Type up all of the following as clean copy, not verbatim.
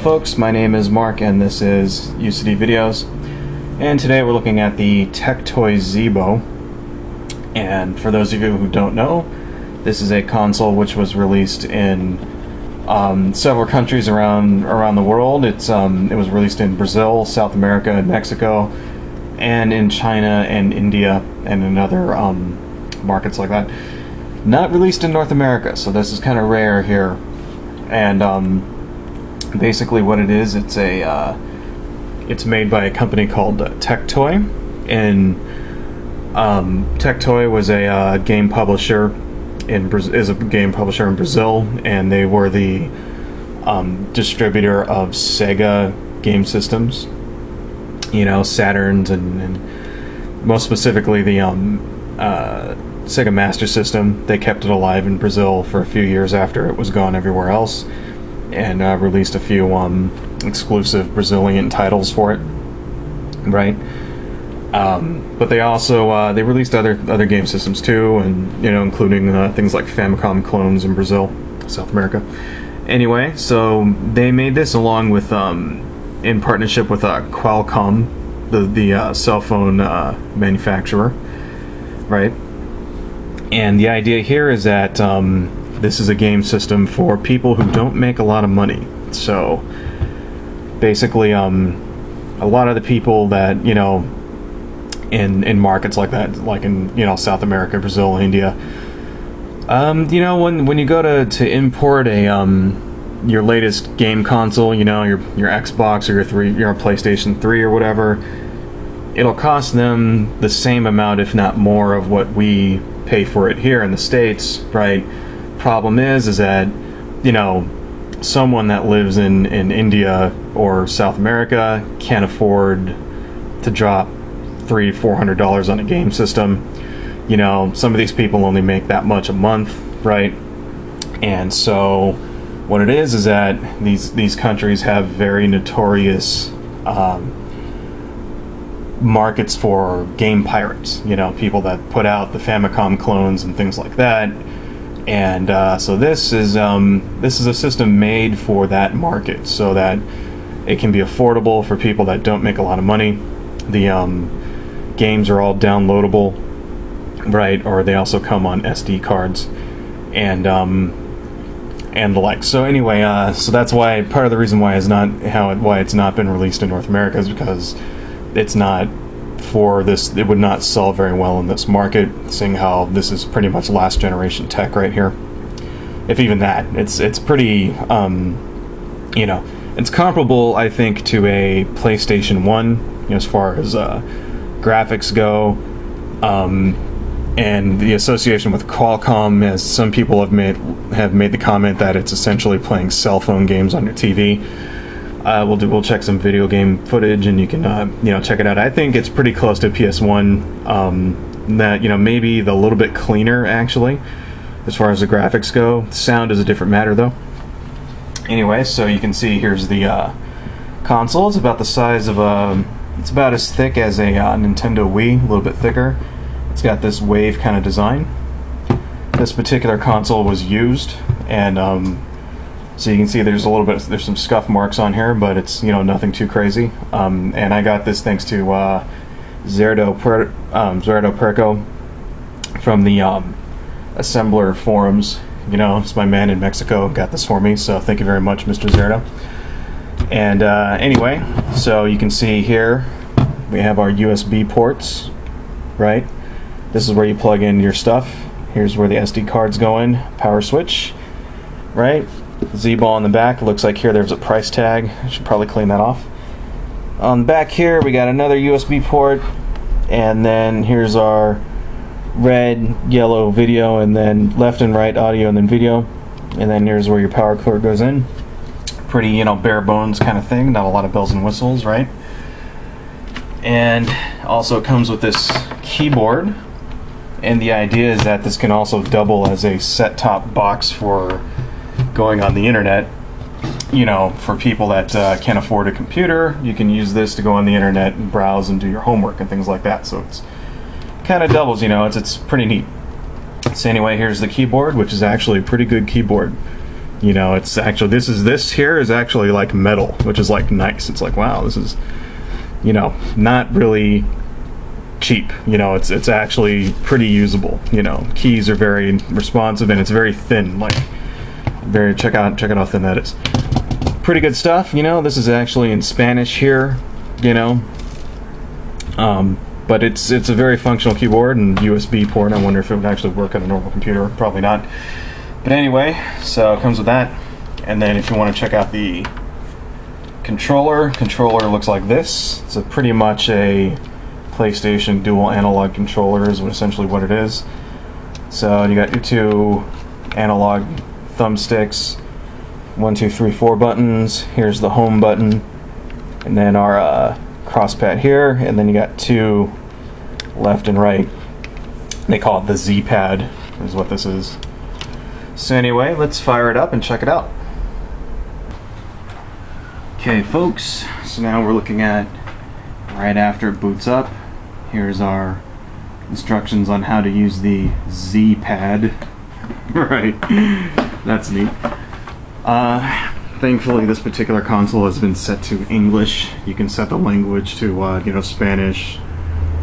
folks, my name is Mark and this is UCD Videos, and today we're looking at the Tectoy Zeebo. And for those of you who don't know, this is a console which was released in several countries around the world. It was released in Brazil, South America, and Mexico, and in China and India and in other markets like that. Not released in North America, so this is kind of rare here. And basically what it is, it's made by a company called Tectoy, and Tectoy was a game publisher in Brazil, and they were the distributor of Sega game systems, you know, Saturns, and most specifically the Sega Master System. They kept it alive in Brazil for a few years after it was gone everywhere else, and released a few exclusive Brazilian titles for it, right? But they also they released other game systems too, and you know, including things like Famicom clones in Brazil, South America. Anyway, so they made this along with in partnership with Qualcomm, the cell phone manufacturer, right? And the idea here is that this is a game system for people who don't make a lot of money. So basically, a lot of the people that, you know, in markets like that, like in, you know, South America, Brazil, India, you know, when you go to import a your latest game console, you know, your Xbox or your PlayStation 3 or whatever, it'll cost them the same amount, if not more, of what we pay for it here in the States, right? Problem is that, you know, someone that lives in India or South America can't afford to drop $300–400 on a game system. You know, some of these people only make that much a month, right? And so what it is that these countries have very notorious markets for game pirates, you know, people that put out the Famicom clones and things like that. And so this is a system made for that market, so that it can be affordable for people that don't make a lot of money. The games are all downloadable, right? Or they also come on SD cards and the like. So anyway, so that's why part of the reason why it's not been released in North America is because it's not for this. It would not sell very well in this market, seeing how this is pretty much last generation tech right here. If even that, it's pretty, you know, it's comparable, I think, to a PlayStation 1, you know, as far as graphics go, and the association with Qualcomm, as some people have made the comment that it's essentially playing cell phone games on your TV. We'll check some video game footage, and you can you know, check it out. I think it's pretty close to PS1. That, you know, maybe a little bit cleaner actually, as far as the graphics go. Sound is a different matter though. Anyway, so you can see here's the console. It's about the size of it's about as thick as a Nintendo Wii, a little bit thicker. It's got this wave kind of design. This particular console was used, and so you can see there's some scuff marks on here, but it's, you know, nothing too crazy. And I got this thanks to Zerdo Perco from the assembler forums. You know, it's my man in Mexico got this for me, so thank you very much, Mr. Zerdo. And anyway, so you can see here we have our USB ports, right? This is where you plug in your stuff. Here's where the SD cards go in. Power switch, right? Zeebo on the back. It looks like here there's a price tag. I should probably clean that off. On the back here we got another USB port, and then here's our red, yellow video, and then left and right audio, and then video, and then here's where your power cord goes in. Pretty, you know, bare bones kind of thing, not a lot of bells and whistles, right? And also comes with this keyboard, and the idea is that this can also double as a set-top box for going on the internet. You know, for people that can't afford a computer, you can use this to go on the internet and browse and do your homework and things like that. So it's kind of doubles, you know, it's pretty neat. So anyway, here's the keyboard, which is actually a pretty good keyboard. You know, it's actually, this here is actually like metal, which is like nice. It's like, wow, this is, you know, not really cheap. You know, it's actually pretty usable. You know, keys are very responsive and it's very thin. Like, check out how thin that is. Pretty good stuff. You know, this is actually in Spanish here. You know, but it's a very functional keyboard and USB port. I wonder if it would actually work on a normal computer. Probably not. But anyway, so it comes with that. And then if you want to check out the controller looks like this. It's pretty much a PlayStation dual analog controller is essentially what it is. So you got your two analog thumbsticks, 1, 2, 3, 4 buttons. Here's the home button, and then our cross pad here, and then you got two left and right. They call it the Z pad, is what this is. So anyway, let's fire it up and check it out. Okay folks, so now we're looking at right after it boots up. Here's our instructions on how to use the Z pad. Right, that's neat. Thankfully this particular console has been set to English. You can set the language to you know, Spanish,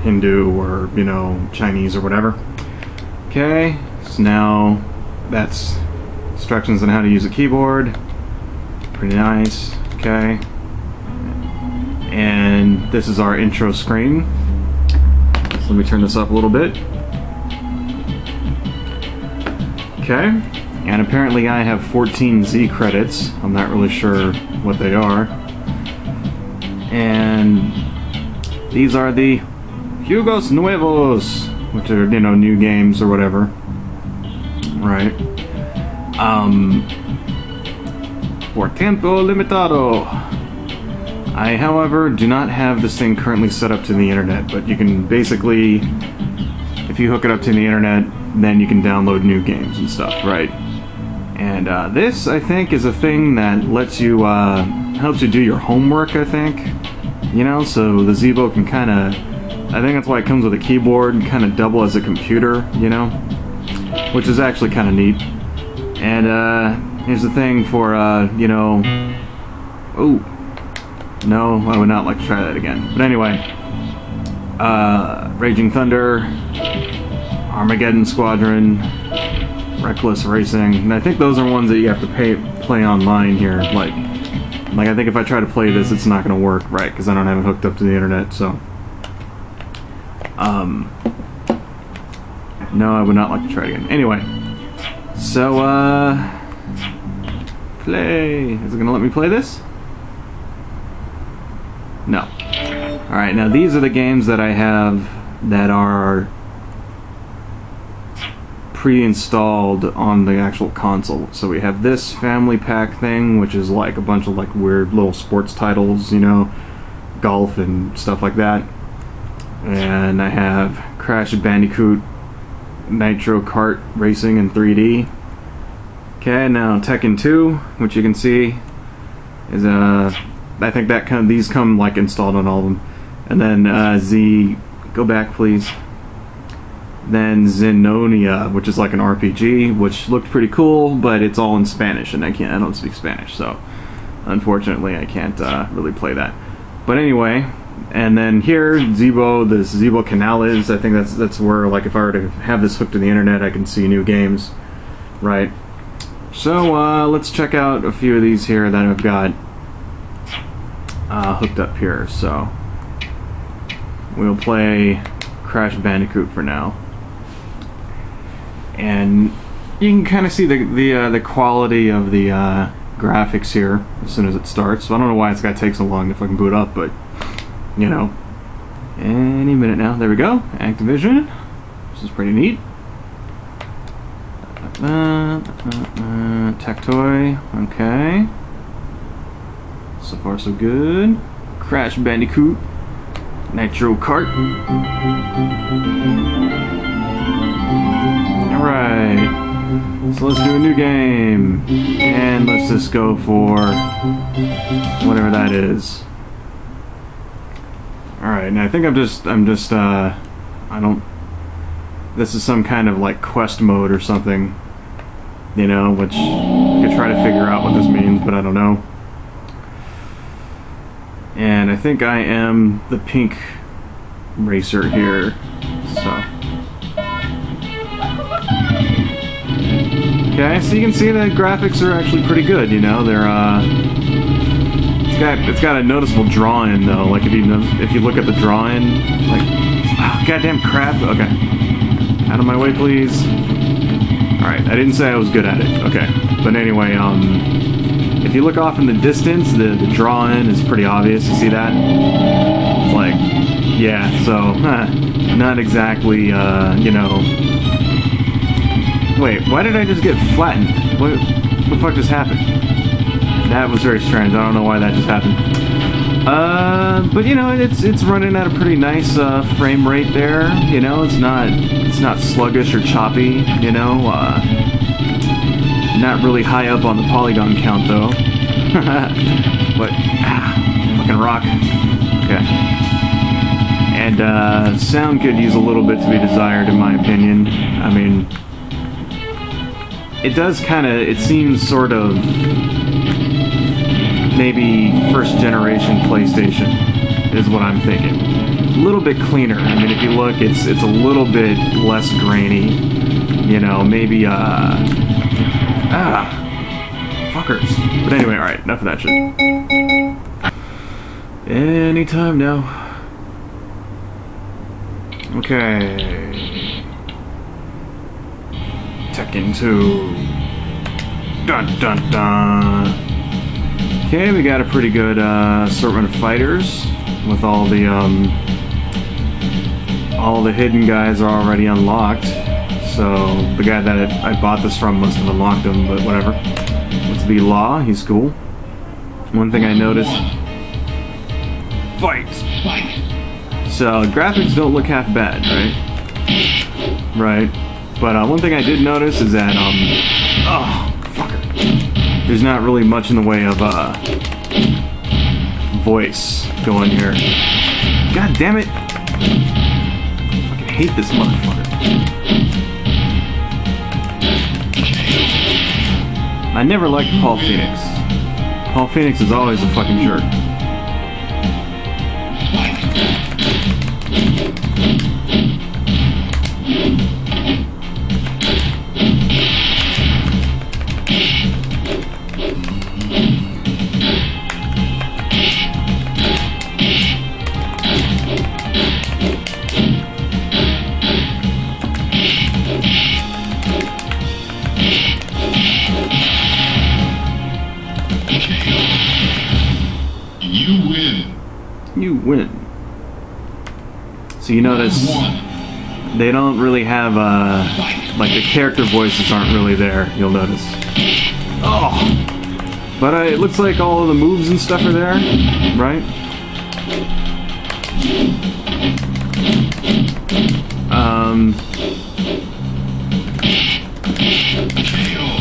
Hindu, or you know, Chinese or whatever. Okay, so now that's instructions on how to use a keyboard. Pretty nice. Okay, and this is our intro screen. So let me turn this up a little bit. Okay, and apparently I have 14 Z credits. I'm not really sure what they are. And these are the Juegos Nuevos, which are, you know, new games or whatever. Right. Por tiempo limitado. I, however, do not have this thing currently set up to the internet, but you can basically, if you hook it up to the internet, then you can download new games and stuff, right? And this, I think, is a thing that lets you, helps you do your homework, I think. You know, so the Zeebo can kind of, I think that's why it comes with a keyboard, kind of double as a computer, you know? Which is actually kind of neat. And here's the thing for, you know, oh, no, I would not like to try that again. But anyway, Raging Thunder, Armageddon Squadron, Reckless Racing, and I think those are ones that you have to play online here. Like I think if I try to play this, it's not going to work, right? Because I don't have it hooked up to the internet. So, no, I would not like to try it again. Anyway, so play. Is it going to let me play this? No. Alright, now these are the games that I have that are pre-installed on the actual console. So we have this family pack thing, which is like a bunch of like weird little sports titles, you know, golf and stuff like that. And I have Crash Bandicoot Nitro Kart Racing in 3D. Okay, now Tekken 2, which you can see is I think that these come like installed on all of them. And then go back please. Then Zenonia, which is like an RPG, which looked pretty cool, but it's all in Spanish, and I don't speak Spanish, so unfortunately I can't really play that. But anyway, and then here Zeebo, this Zeebo Canales, I think that's where, like, if I were to have this hooked to the internet, I can see new games, right? So let's check out a few of these here that I've got hooked up here. So we'll play Crash Bandicoot for now, and you can kind of see the quality of the graphics here as soon as it starts. So I don't know why it's got to take so long if I can boot up, but you know, any minute now. There we go. Activision. This is pretty neat. Tectoy. Okay. So far so good. Crash Bandicoot Nitro Kart. Alright, so let's do a new game, and let's just go for whatever that is. Alright, and I think I don't, this is some kind of like quest mode or something, you know, which you could try to figure out what this means, but I don't know. And I think I am the pink racer here, so. Okay, so you can see the graphics are actually pretty good, you know, they're, it's got a noticeable draw-in though, like if you look at the draw-in, like, oh, goddamn crap, okay. Out of my way, please. Alright, I didn't say I was good at it, okay. But anyway, if you look off in the distance, the draw-in is pretty obvious, you see that? It's like, yeah, so, not exactly, you know... Wait, why did I just get flattened? What the fuck just happened? That was very strange, I don't know why that just happened. But you know, it's running at a pretty nice, frame rate there, you know, it's not sluggish or choppy, you know, not really high up on the polygon count though. But, fucking rock. Okay. And, sound could use a little bit to be desired in my opinion. I mean, it does it seems sort of maybe first generation PlayStation is what I'm thinking. A little bit cleaner. I mean, if you look, it's a little bit less grainy. You know, maybe fuckers. But anyway, alright, enough of that shit. Anytime now. Okay. Tekken 2. Dun dun dun. Okay, we got a pretty good assortment of fighters with all the hidden guys are already unlocked. So the guy that I bought this from must have unlocked them, but whatever. Let's be Law, he's cool. One thing I noticed. Fight! So graphics don't look half bad, right? Right. But one thing I did notice is that oh, fucker. There's not really much in the way of voice going here. God damn it! I fucking hate this motherfucker. I never liked Paul Phoenix. Paul Phoenix is always a fucking jerk. You win. So you notice they don't really have like the character voices aren't really there, you'll notice. Oh! But it looks like all of the moves and stuff are there, right?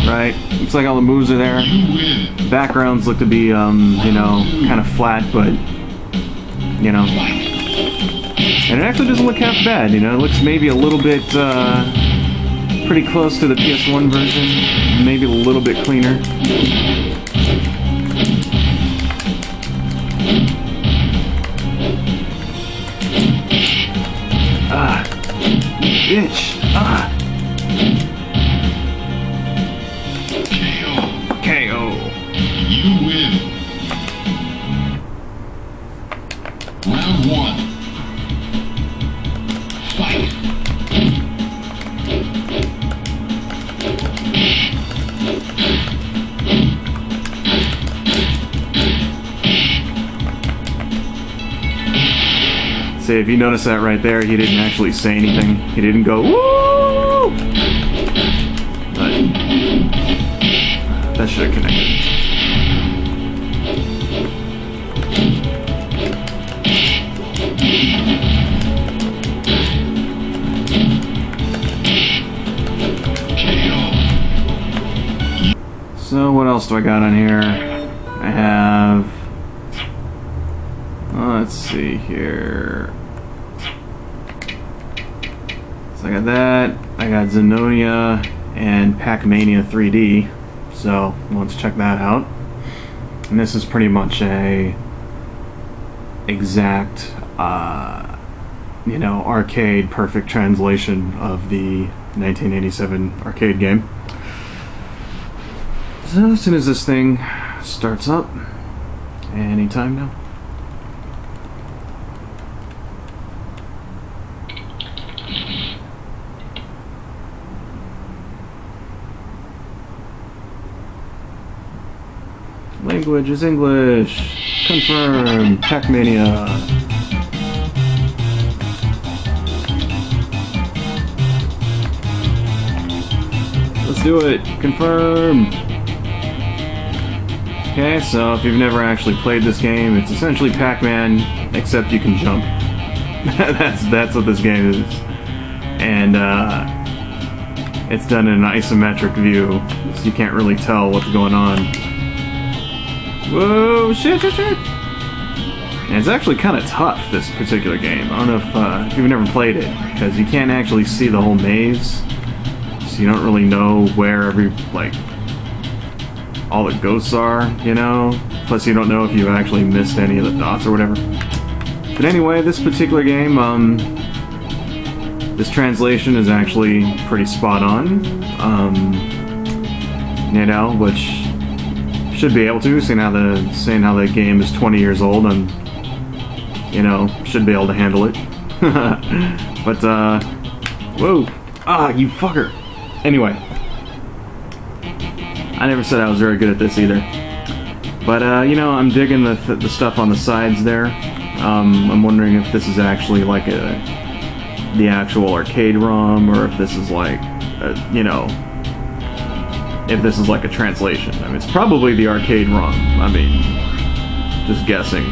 Right, looks like all the moves are there. Backgrounds look to be, you know, kind of flat, but you know, and it actually doesn't look half bad, you know, it looks maybe a little bit, pretty close to the PS1 version, maybe a little bit cleaner. Bitch! KO. You win. Round 1. Fight. See, if you notice that right there, he didn't actually say anything. He didn't go, woo! But that should have connected. So what else do I got on here? I have... let's see here. So I got that. I got Zenonia and Pac-Mania 3D. So let's check that out. And this is pretty much a exact, you know, arcade perfect translation of the 1987 arcade game. So as soon as this thing starts up, anytime now. Language is English. Confirm. Pac-Mania. Let's do it. Confirm. Okay, so if you've never actually played this game, it's essentially Pac-Man, except you can jump. that's what this game is. And it's done in an isometric view, so you can't really tell what's going on. Whoa, shit. And it's actually kind of tough, this particular game. I don't know if you've never played it, because you can't actually see the whole maze, so you don't really know where all the ghosts are, you know? Plus you don't know if you actually missed any of the dots or whatever. But anyway, this particular game, this translation is actually pretty spot on, you know, which should be able to, seeing how the game is 20 years old, and you know, should be able to handle it. But whoa, you fucker. Anyway, I never said I was very good at this either. But you know, I'm digging the stuff on the sides there. I'm wondering if this is actually like the actual arcade ROM, or if this is like you know, if this is like a translation. I mean, it's probably the arcade ROM. I mean, just guessing.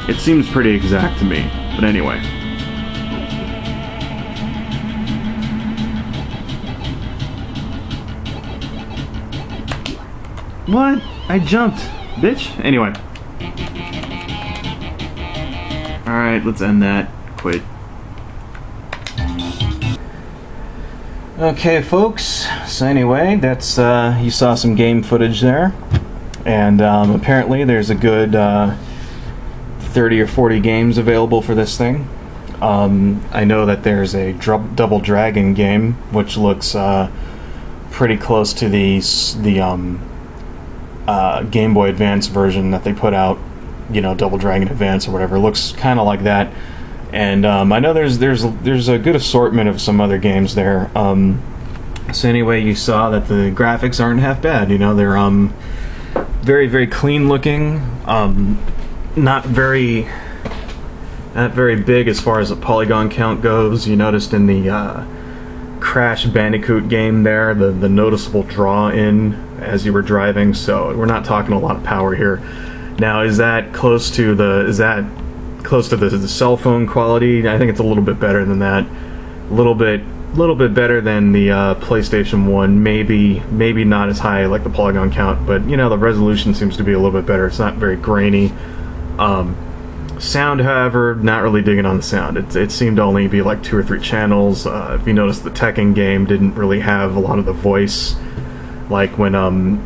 It seems pretty exact to me. But anyway. What? I jumped, bitch. Anyway. Alright, let's end that. Quit. Okay, folks, so anyway, that's, you saw some game footage there, and apparently there's a good 30 or 40 games available for this thing. I know that there's a Double Dragon game, which looks pretty close to the Game Boy Advance version that they put out, you know, Double Dragon Advance or whatever. It looks kind of like that. And I know there's a good assortment of some other games there. So anyway, you saw that the graphics aren't half bad. You know, they're very, very clean looking. Not very big as far as the polygon count goes. You noticed in the Crash Bandicoot game there, the noticeable draw in as you were driving. So we're not talking a lot of power here. Now, is that close to the cell phone quality? I think it's a little bit better than that. A little bit better than the PlayStation 1. Maybe not as high like the polygon count, but you know, the resolution seems to be a little bit better. It's not very grainy. Sound, however, not really digging on the sound. It seemed to only be like 2 or 3 channels. If you notice, the Tekken game didn't really have a lot of the voice, like when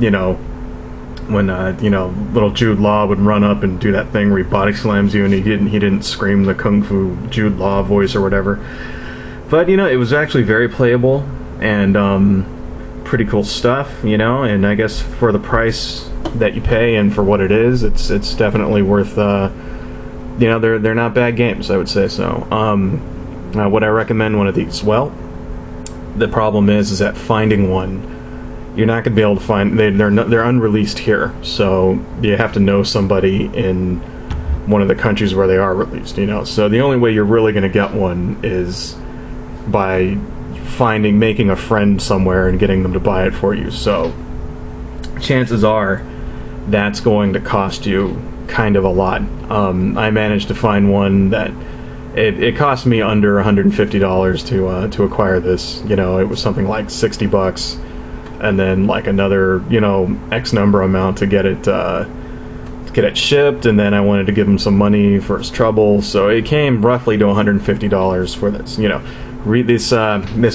you know, little Jude Law would run up and do that thing where he body slams you, and he didn't scream the Kung Fu Jude Law voice or whatever. But you know, it was actually very playable and pretty cool stuff, you know. And I guess for the price that you pay and for what it is, it's definitely worth. You know, they're not bad games, I would say so. Would I recommend one of these? Well, the problem is that finding one, you're not going to be able to find. They're unreleased here, so you have to know somebody in one of the countries where they are released. You know, so the only way you're really going to get one is by making a friend somewhere and getting them to buy it for you. So chances are that's going to cost you kind of a lot. I managed to find one that it cost me under $150 to acquire this. You know, it was something like $60. And then like another, you know, X number amount to get it shipped, and then I wanted to give him some money for his trouble, so it came roughly to $150 for this. You know, this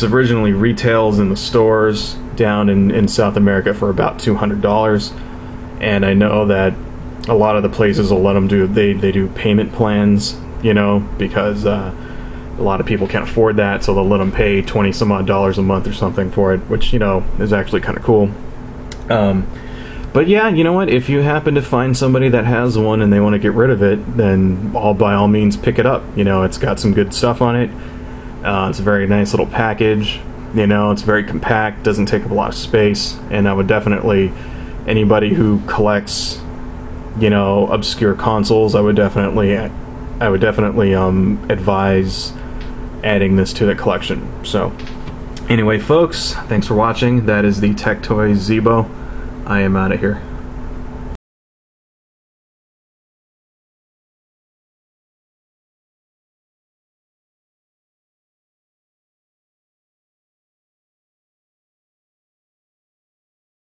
originally retails in the stores down in South America for about $200, and I know that a lot of the places will let them do they do payment plans, you know, because a lot of people can't afford that, so they'll let them pay 20 some odd dollars a month or something for it, which, you know, is actually kind of cool. But yeah, you know what, if you happen to find somebody that has one and they want to get rid of it, then by all means pick it up. You know, it's got some good stuff on it. It's a very nice little package. You know, it's very compact, doesn't take up a lot of space, and I would definitely, anybody who collects, you know, obscure consoles, I would definitely advise adding this to the collection. So anyway, folks, thanks for watching. That is the Tectoy Zeebo. I am out of here.